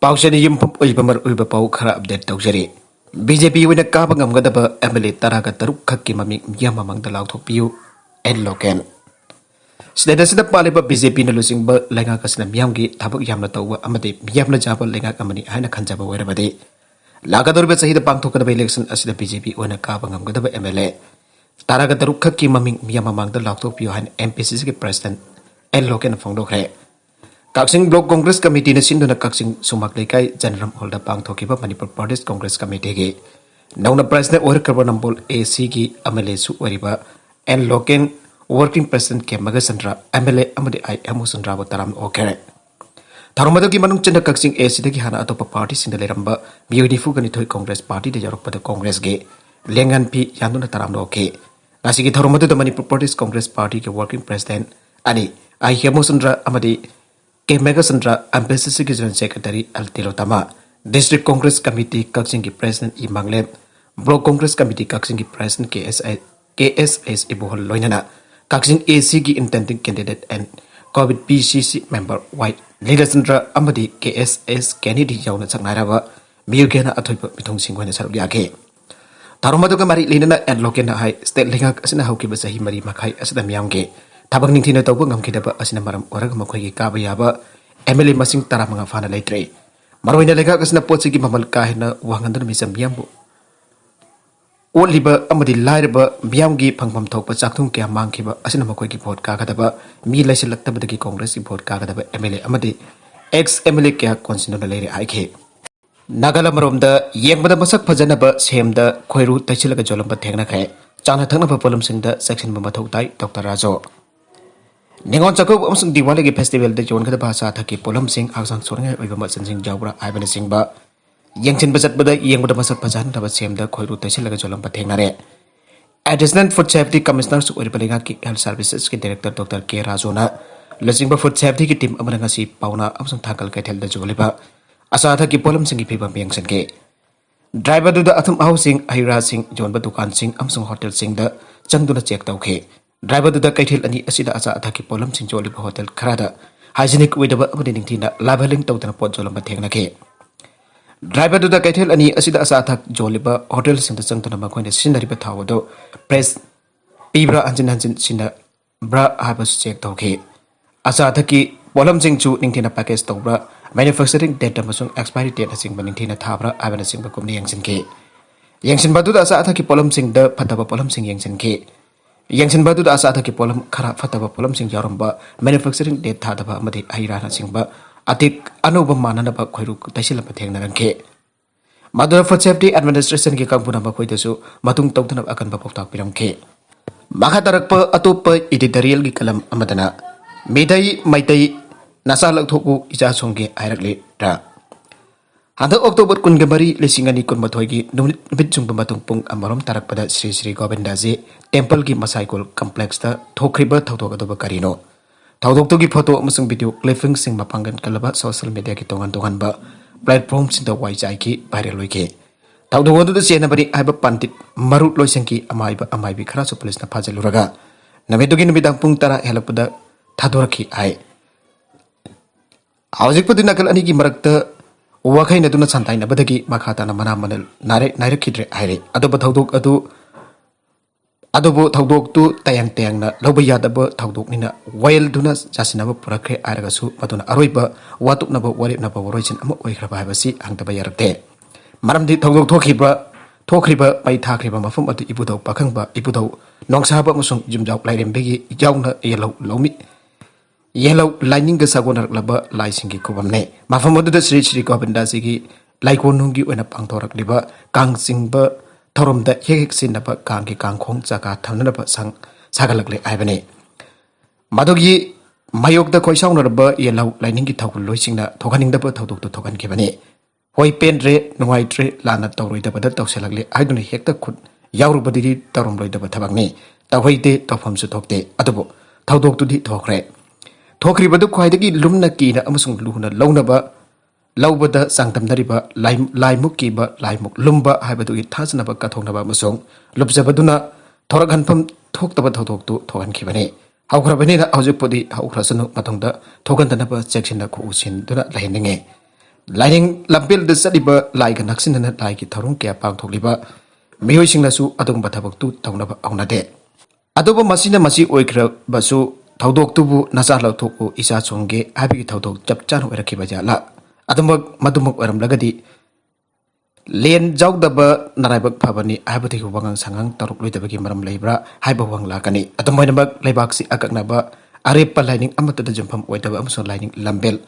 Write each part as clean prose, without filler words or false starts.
पाउसने युमफम उइबमर उइब पाउ खरा update तौजरी BJP ओइना Kaaba ngamgadaba MLA taraga taruk khakki maming yamamangda lauthopiu en loken sida sida paliba BJP na lusingba lenga kasna miyamgi thabak yamna tawwa amade miyamna jaba lenga kamani haina khanjaba werabade lagadorbe sahida pangthokadaba election asida BJP oina kaba ngamgadaba MLA taraga taruk khakki maming yamamangda lauthopiu haina MPCC ke president en loken phongdokre Kaksing Block Congress Committee na sinduna kaksing sumaklekay General Holda pangthokiba Manipur Pradesh Congress Committee ge nauna president or carbonambol AC gi MLA su wariba and loken working president ke magasandra MLA amadi I amusandra taram okere tharumadu gi manung chenda kaksing AC dagi hana atopa party sinda leramba beautiful gani thoi Congress party de jarokpada Congress ge lengan pi yanduna taram oke nasi gi tharumadu da Manipur Pradesh Congress Party ke working president ani I amusandra amadi के मेगासंद्रा MPCC के general secretary अल्तिलोतमा district Congress committee Kakching की president इमांगले block Congress committee Kakching की president KSS Ibohal लोइनना Kakching AC की intending candidate and COVID PCC member वाइट लीडरसंद्रा अमदी केएसएस कैंडिडेट यावना संगनाराबा मियुगेना अथोइब मिथोंसिंग होना सरब यागे थारोमदो का मारी लेना एंड लोकेना हाई स्टेट लिंगा असना हौकिबा सही मरी मखाई असदा मियामगे tabak ningthina tawba ngamkhidaba asina maram oraga makhoi kaba yaba MLA masing taramanga fana leitre maroina lega kasna potsi gi mamal kahina wangandana misam yambu oliba amadi lairba biamgi phangpham thokpa chakthung kya mangkhiba asina makhoi gi vote kagadaba mi laisilaktabada gi congress gi vote kagadaba MLA amadi ex MLA kya constitutional leire aike nagala maromda yengbada masak phajanaba semda khoiru taichilaga jolamba thengna khay chana thangna polum singda section ba mathok tai Dr. Rajo Ningon Chakub amsung Diwali ki festival de jon kada bahasa thaki polam sing aksang sorangai oiba masan sing jawra aibana sing ba yengchin basat bada yengbuda masak pajan raba semda khoiru taisilaga jolam pathengnare Additional Food Safety Commissioner su oripalinga ki Health Services ki Director Dr. K Rajona lasingba Food Safety ki team amana ngasi pauna amsung thakal kaithel da joliba asa thaki polam sing ki phiba mengsan ke driver du da athum housing aira sing jonba dukan sing amsung hotel sing da changduna check tawkhe driver du da kaithel ani asida asa athaki polam sing joliba hotel kharada hygienic widaba amani ningthina labeling tawdana pot jolamba thengna ke driver du da kaithel ani asida asa athak joliba hotel sing da changduna makoine sinariba thawado press pibra anjin sina bra habas check tawkhe asa athaki polam sing chu ningthina package tawbra manufacturing date amasung expiry date asing ningthina thabra abana sing ba kumni yangsin ke yangsin badu da asa athaki polam sing da phataba polam sing yangsin ke Yangsin badu da asa athaki polam khara fataba polam sing yaramba manufacturing date thadaba amadi aira na singba atik anuba mananaba khoiru taisilaba thengna rangke Madura Food Safety Administration ki kangpuna ba khoidasu matung tawdana akanba poktak piramke makha tarakpa atopa editorial gi kalam amadana medai maitai nasa lakthoku ija songge airakle ra Hada October kungamari lesingani kunmathoi gi numit jungba matung pung amarom tarakpada Sri Govindaji temple gi masaikol complex ta thokriba thawdogadoba karino thawdok gi photo amasung video clipping sing mapangan kalaba social media ki tongan ba platform sin da waijai ki viral loike thawdogodu da chena bari aiba pandit marut loisangki amaibi khara su police na phajaluraga namedugi numidang pung tara helapda thadoraki ai hawjik pudina kal ani gi marakta Wakai na duna santai na badagi makata na mana manal nare kidre aire adoba thaudok tu tayang na loba yadaba thaudok nina wail duna jasina ba purakre airaga su maduna aroiba watuk na ba warip na ba woroichin ama oikhra ba habasi angtaba yarakte maramdi thaudok thokriba pai thakriba mafum atu ibudau pakhangba ibudau nongsaba musung jumjau lairembegi yauna lomi Yellow lining ga sagonar laba laisingi kubamne mafamodu da Sri Govindaji gi laikonungi oina pangthorak liba kangsingba thoromda hek sinaba kangki kangkhong chaka thamnaba sang sagalakle aibane madogi mayok da khoisaunarba yellow lining gi thawul loisingna thoganingda ba thawdok to thogan kibane hoi pendre nuai tre lana tawroida bada tawselakle aiduni hekta khut yaurubadiri tarom loida ba thabakne tawhoide tawfamsu thokte adubo thawdok tu di thokre Thokhribadu khwaidagi lumna kina amasung luhuna laubada sangtamnariba laimuk kiba laimuk lumba haibadu gi thasanaba kathongnaba amasung lubjabaduna thorakhanpham thoktaba thawdoktu thogankhibane haukrabane na hawjupodi haukrasanu mathongda thogandanaba cheksinna khu usin duna lahininge Lining Lampil the Sadiba like an accident like it Tarunkia Pantoliba, Mioising Lasu Adung Batabatu Taunaba Aunade. Adobo Masina Masi Oikra Basu, Taudok Tubu, Nazala Toku, Isa Songe, Happy Taudok, Japchan Erakibajala, Adamok Madumok Lagadi, Lien Jogdaba, Narabak Pabani, Abati Wangang Sangang, Taruk Lidabaki Maram Labra, Hyperwang Lakani, Atomoinabak, Lebaksi Akaknaba, Arepa lining Amata the Jumpam Wetaba Amso lining Lambel.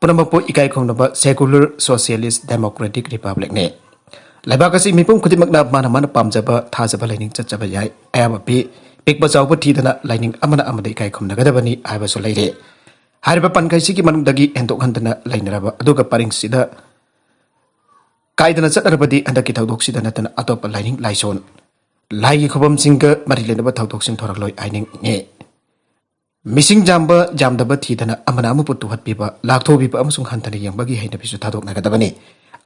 Punamapo ikai kongnaba secular socialist democratic republic ne laibakasi mipum khudimagna mana mana pamjaba thajaba lining chachaba yai ayaba pi pikba chawba thidana lining amana amada ikai khomnagadabani aiba so leire hariba pankaisi ki manungdagi endok handana lainaraba aduga paring sida kaidana chatarabadi andaki thawdok sida natana atopa lining laison lai khobam singga marilenaba thawdok sing thorakloi aining nge Missing Jamba Jamdaba Tidana Amanamu put to what people, Lakto people Amsung Hunter Yang Bagi Hainapisu Tadok Nagadabani,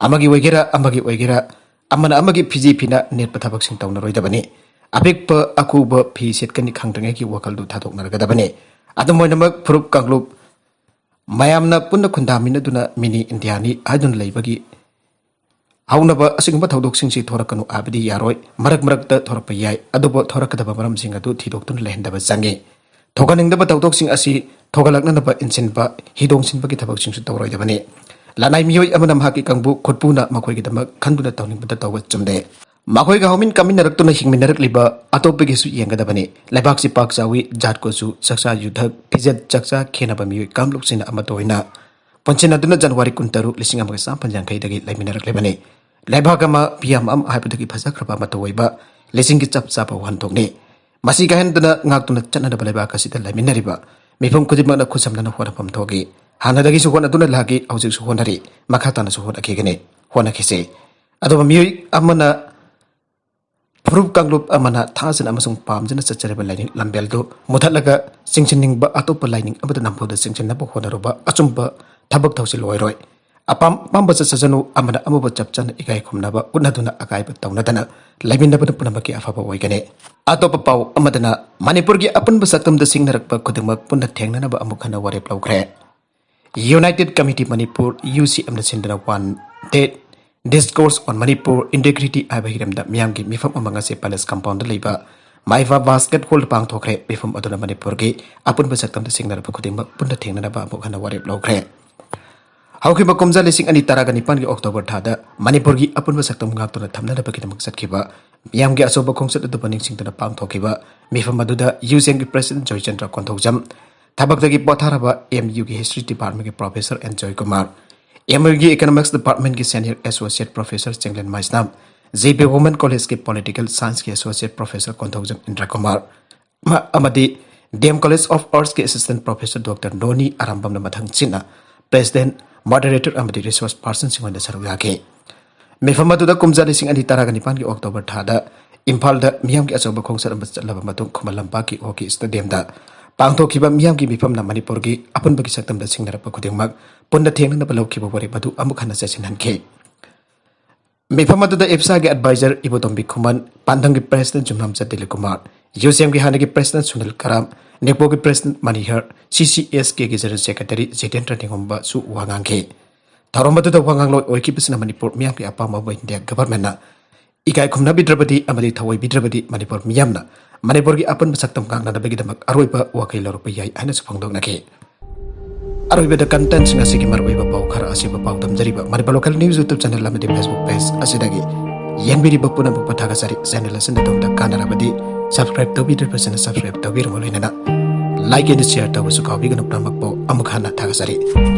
Amagi Wegera, Amagi Wegera, Amana Amagi PG Pina, Net Patabaxing Town Roidabani, Abik per Akuba P. Setkanik Hangaki Wakal do Tadok Nagadabani, Adamoinamak Prup Kanglup Mayamna Punda Kundamina Duna Mini Indiani, Adun Labagi Haunaba, a single Tadok Singsi Torakano Abdi Yaroi, Marak Marakta Torpayai, Adobo Torakadabaram Singadu Tidokun Landaba Zangi. Toganing the Batautoxing Asi, Togalaknaba Insinba, Hidong Sinbaki Tabaxing to Roidabani. Lanai Mio Amanam Haki Kambu, Kotpuna, Makoigama, Kanduna Towning Batawat Jumde. Makoiga Homin Kaminarakuna Hingminarak Liba, Atopigisu Yangadabani, Labaxi Park Zawi, Jatkosu, Saksa Yudha, Pizet Jaksa, Kenabami, Kamluxin Amatoina. Ponchinaduna January Kuntaru, listening of Sampan Yankay, Laminarak Lebani. Labagama, Piamam, Hypothetical Pasakrapa Mataweba, listening it up Sapa one Togni. Masih kahen dana ngak cana da balai baka sita lai minariba. Mifam kujib mana kusam dana huana pam togi. Hana dagi suhona duna lagi aujik suhonari. Makata na suhona kigene. Huana kise. Adoba miui amana Proof Kanglup amana thasan amasung pam jana sachare balai lambel do. Mutalaga singchining ba atopa lining abada nampo da singchin na buhona roba. Achumba tabak tausi loy roy. Apam pambasa sasanu amana amuba chapchan ikai kumnaba unaduna akai batawna dana. Laibinda pada punamaki afaba waigane. Atopa pau amadana Manipur gi apun basakam da singnarakpa kudumak punna thengnana ba amukhana warep laukre. United Committee Manipur UCM da sindana one date discourse on Manipur integrity abahiram da miyamgi mifam amanga se palace compound da leiba maiva basketball pang thokre mifam aduna Manipur gi apun basakam da singnarakpa kudumak punna thengnana ba amukhana warep laukre. Hauki Makomza Lissing and Itaraganipan October Tada, Manipur gi apun basaktam ngaptuna thamna da bakitam sakhiba, Yamgi Asoba Kongsa the Bunning Sing to the Pang Tokiba, Mifa Maduda, using President Joy Chandra Kontokjam, Tabakagi Botaraba, MUG History Department Professor and Joy Kumar, MUG Economics Department Senior Associate Professor Chenglen Maisnam, ZB Women College Political Science Associate Professor Kontokjam Indra Kumar, Amadi, DM College of Arts Assistant Professor Dr. Noni Arambam Namathang Sina, President, Moderator Amadi Resource Person Simon Sarugaki. Mefamadu da Kumza Lissing and Itaraganipan October Tada, Impal da Miamki Asoba Kongsa Lavamatung Kumalampaki Oki Stadium da. Pangto Kiba Miamki Bipam na Manipurgi, upon Bakisatam da Singarapa Kudimag, Punda Tang na Baloki Bori Badu Amukana Session and K. Mefamadu da Epsagi Advisor Ibotombi Kuman, Pandangi President Jumamsa Telekumar, UCMG Hanagi President Sunil Karam, Nepogi President Manihar, CCS General Secretary Zidendra Ningomba Su Wanganke. Taromatu da Wangang Lord Oikipis na Manipur Miyamki Apama by India government na. Ikai Kumna Bidrabadi, Amadi Tawai Bidrabadi, Manipur Miyamna, Manipurgi Apan Basaktam Kang na Begidamak Aruipa, Wakilor Payai, and Supangdog Naki. Aruiba the contents na Siki Marweba Pau Kara Asiba Pau Tamzariba, Maripa local news YouTube channel Lamadi Facebook page, Asidagi. Yanbiri Bapuna Patagasari, Channel Send the Kanarabadi, subscribe to be the person, subscribe to Virmolina. Like and share to Sukavigan of Namakpo, Amukhana Tagasari.